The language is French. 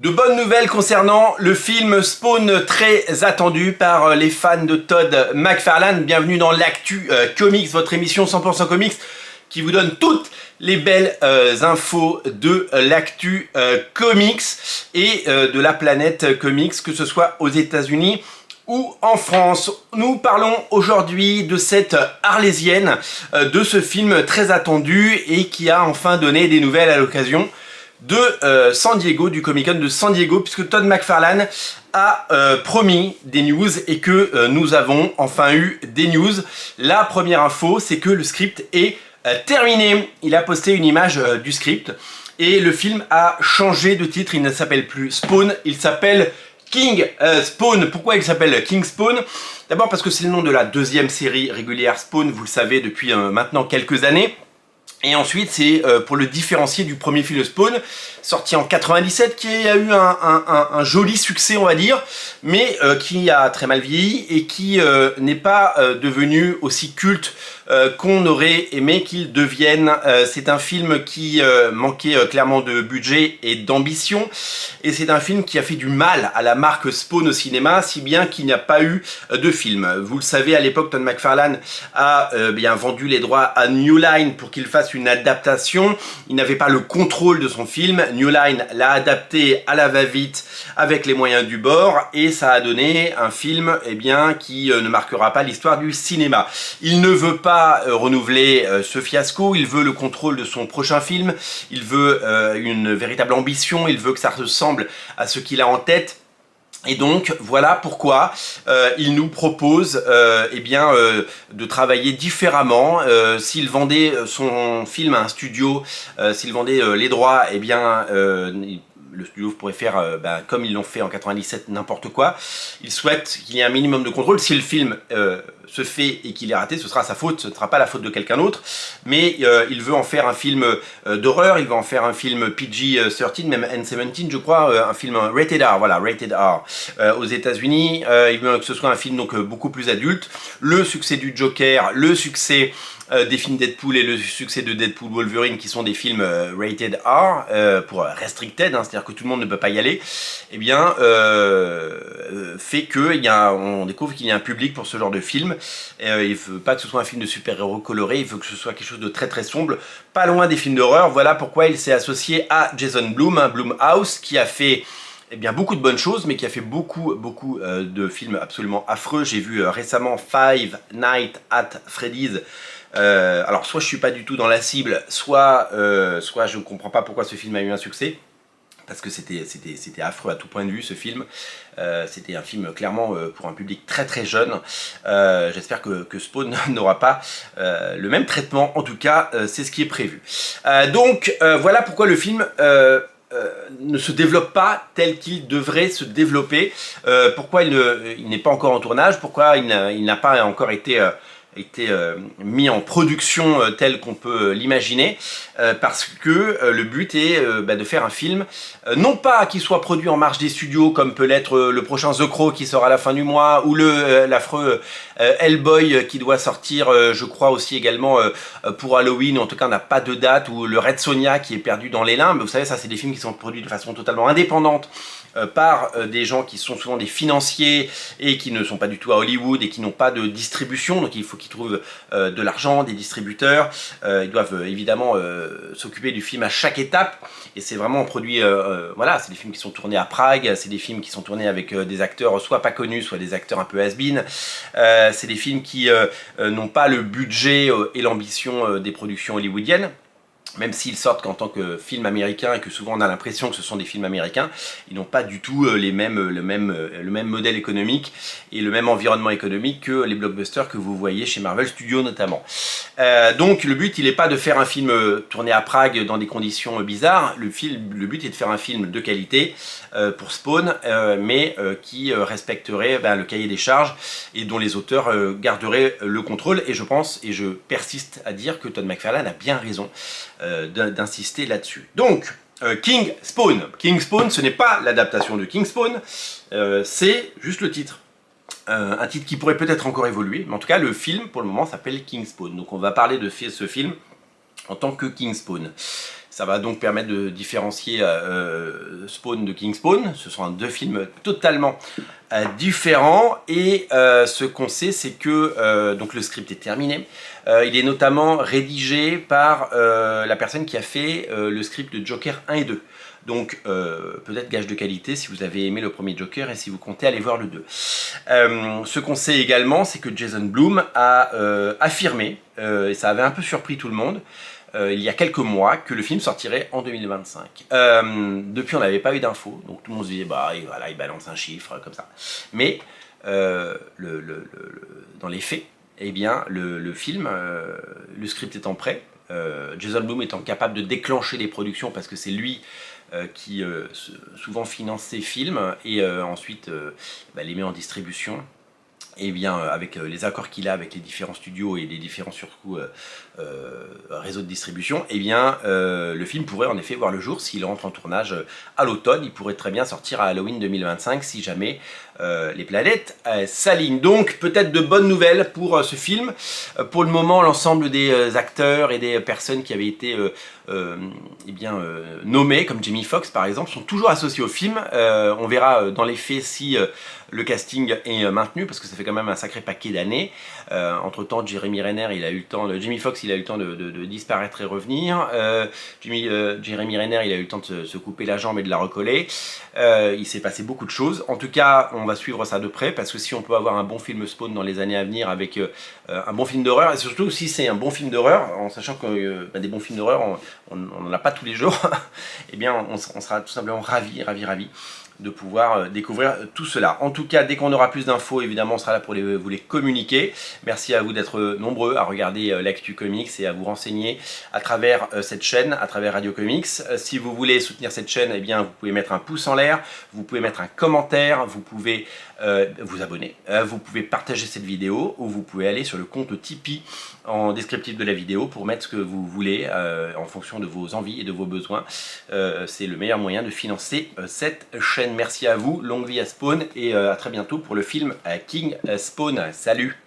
De bonnes nouvelles concernant le film Spawn, très attendu par les fans de Todd McFarlane. Bienvenue dans l'actu comics, votre émission 100% comics qui vous donne toutes les belles infos de l'actu comics et de la planète comics, que ce soit aux États-Unis ou en France. Nous parlons aujourd'hui de cette Arlésienne, de ce film très attendu et qui a enfin donné des nouvelles à l'occasion de San Diego, du Comic-Con de San Diego, puisque Todd McFarlane a promis des news et que nous avons enfin eu des news. La première info, c'est que le script est terminé. Il a posté une image du script et le film a changé de titre. Il ne s'appelle plus Spawn, il s'appelle King Spawn. Pourquoi il s'appelle King Spawn? D'abord parce que c'est le nom de la deuxième série régulière Spawn, vous le savez depuis maintenant quelques années. Et ensuite, c'est pour le différencier du premier film de Spawn, sorti en 97, qui a eu un joli succès, on va dire, mais qui a très mal vieilli et qui n'est pas devenu aussi culte qu'on aurait aimé qu'il devienne. C'est un film qui manquait clairement de budget et d'ambition, et c'est un film qui a fait du mal à la marque Spawn au cinéma, si bien qu'il n'y a pas eu de film. Vous le savez, à l'époque, Todd McFarlane a bien vendu les droits à New Line pour qu'il fasse une adaptation. Il n'avait pas le contrôle de son film. New Line l'a adapté à la va-vite avec les moyens du bord et ça a donné un film qui ne marquera pas l'histoire du cinéma. Il ne veut pas renouveler ce fiasco, il veut le contrôle de son prochain film, il veut une véritable ambition, il veut que ça ressemble à ce qu'il a en tête. Et donc voilà pourquoi il nous propose de travailler différemment. S'il vendait son film à un studio, s'il vendait les droits, le studio pourrait faire comme ils l'ont fait en 97 n'importe quoi. Il souhaite qu'il y ait un minimum de contrôle. Si le film se fait et qu'il est raté, ce sera sa faute, ce ne sera pas la faute de quelqu'un d'autre. Mais il veut en faire un film d'horreur, il veut en faire un film PG-13, même N-17 je crois, un film rated R, voilà, rated R aux États-Unis. Il veut que ce soit un film donc beaucoup plus adulte. Le succès du Joker, le succès des films Deadpool et le succès de Deadpool Wolverine, qui sont des films rated R, pour restricted, c'est-à-dire que tout le monde ne peut pas y aller, fait que on découvre qu'il y a un public pour ce genre de film. Il veut pas que ce soit un film de super-héros coloré, il veut que ce soit quelque chose de très très sombre, pas loin des films d'horreur. Voilà pourquoi il s'est associé à Jason Blum, Blumhouse, qui a fait beaucoup de bonnes choses, mais qui a fait beaucoup de films absolument affreux. J'ai vu récemment Five Nights at Freddy's. Alors soit je suis pas du tout dans la cible, soit je ne comprends pas pourquoi ce film a eu un succès, parce que c'était affreux à tout point de vue ce film. C'était un film clairement pour un public très très jeune. J'espère que Spawn n'aura pas le même traitement, en tout cas c'est ce qui est prévu. Voilà pourquoi le film ne se développe pas tel qu'il devrait se développer, pourquoi il n'est pas encore en tournage, pourquoi il n'a pas encore été mis en production tel qu'on peut l'imaginer, parce que le but est de faire un film, non pas qu'il soit produit en marge des studios comme peut l'être le prochain The Crow qui sort à la fin du mois, ou l'affreux Hellboy qui doit sortir je crois aussi également pour Halloween, en tout cas on n'a pas de date, ou le Red Sonja qui est perdu dans les limbes. Vous savez, ça c'est des films qui sont produits de façon totalement indépendante par des gens qui sont souvent des financiers et qui ne sont pas du tout à Hollywood et qui n'ont pas de distribution, donc il faut qu'ils trouvent de l'argent, des distributeurs. Ils doivent évidemment s'occuper du film à chaque étape, et c'est vraiment un produit, voilà, c'est des films qui sont tournés à Prague, c'est des films qui sont tournés avec des acteurs soit pas connus, soit des acteurs un peu has-been. C'est des films qui n'ont pas le budget et l'ambition des productions hollywoodiennes. Même s'ils sortent qu'en tant que film américain et que souvent on a l'impression que ce sont des films américains, ils n'ont pas du tout le même modèle économique et le même environnement économique que les blockbusters que vous voyez chez Marvel Studios notamment. Donc le but, il n'est pas de faire un film tourné à Prague dans des conditions bizarres. Le but est de faire un film de qualité pour Spawn, mais qui respecterait le cahier des charges et dont les auteurs garderaient le contrôle. Et je pense, et je persiste à dire, que Todd McFarlane a bien raison d'insister là-dessus. Donc, King Spawn. King Spawn, ce n'est pas l'adaptation de King Spawn, c'est juste le titre. Un titre qui pourrait peut-être encore évoluer, mais en tout cas, le film, pour le moment, s'appelle King Spawn. Donc on va parler de ce film en tant que King Spawn. Ça va donc permettre de différencier Spawn de King Spawn. Ce sont deux films totalement différents. Et ce qu'on sait, c'est que donc le script est terminé. Il est notamment rédigé par la personne qui a fait le script de Joker 1 et 2. Donc peut-être gage de qualité si vous avez aimé le premier Joker et si vous comptez aller voir le 2. Ce qu'on sait également, c'est que Jason Blum a affirmé, et ça avait un peu surpris tout le monde, il y a quelques mois, que le film sortirait en 2025. Depuis, on n'avait pas eu d'infos, donc tout le monde se disait, bah voilà, il balance un chiffre comme ça. Mais dans les faits, eh bien, le film, le script étant prêt, Jason Blum étant capable de déclencher les productions parce que c'est lui qui souvent finance ses films et ensuite les met en distribution. Et bien avec les accords qu'il a avec les différents studios et les différents surcoûts réseaux de distribution, et bien le film pourrait en effet voir le jour s'il rentre en tournage à l'automne. Il pourrait très bien sortir à Halloween 2025 si jamais les planètes s'alignent. Donc peut-être de bonnes nouvelles pour ce film. Pour le moment, l'ensemble des acteurs et des personnes qui avaient été nommés, comme Jamie Foxx par exemple, sont toujours associés au film. On verra dans les faits si le casting est maintenu, parce que ça fait quand même un sacré paquet d'années. Entre temps, Jeremy Renner, il a eu le temps Jamie Foxx, il a eu le temps de disparaître et revenir. Jeremy Renner, il a eu le temps de se couper la jambe et de la recoller. Il s'est passé beaucoup de choses. En tout cas, on va suivre ça de près, parce que si on peut avoir un bon film Spawn dans les années à venir avec un bon film d'horreur, et surtout si c'est un bon film d'horreur, en sachant que des bons films d'horreur, on n'en a pas tous les jours, eh bien on sera tout simplement ravis de pouvoir découvrir tout cela. En tout cas, dès qu'on aura plus d'infos, évidemment, on sera là pour vous les communiquer. Merci à vous d'être nombreux à regarder l'Actu Comics et à vous renseigner à travers cette chaîne, à travers Radio Comics. Si vous voulez soutenir cette chaîne, eh bien, vous pouvez mettre un pouce en l'air, vous pouvez mettre un commentaire, vous pouvez vous abonner, vous pouvez partager cette vidéo, ou vous pouvez aller sur le compte Tipeee en descriptif de la vidéo pour mettre ce que vous voulez en fonction de vos envies et de vos besoins. C'est le meilleur moyen de financer cette chaîne. Merci à vous, longue vie à Spawn, et à très bientôt pour le film King Spawn. Salut!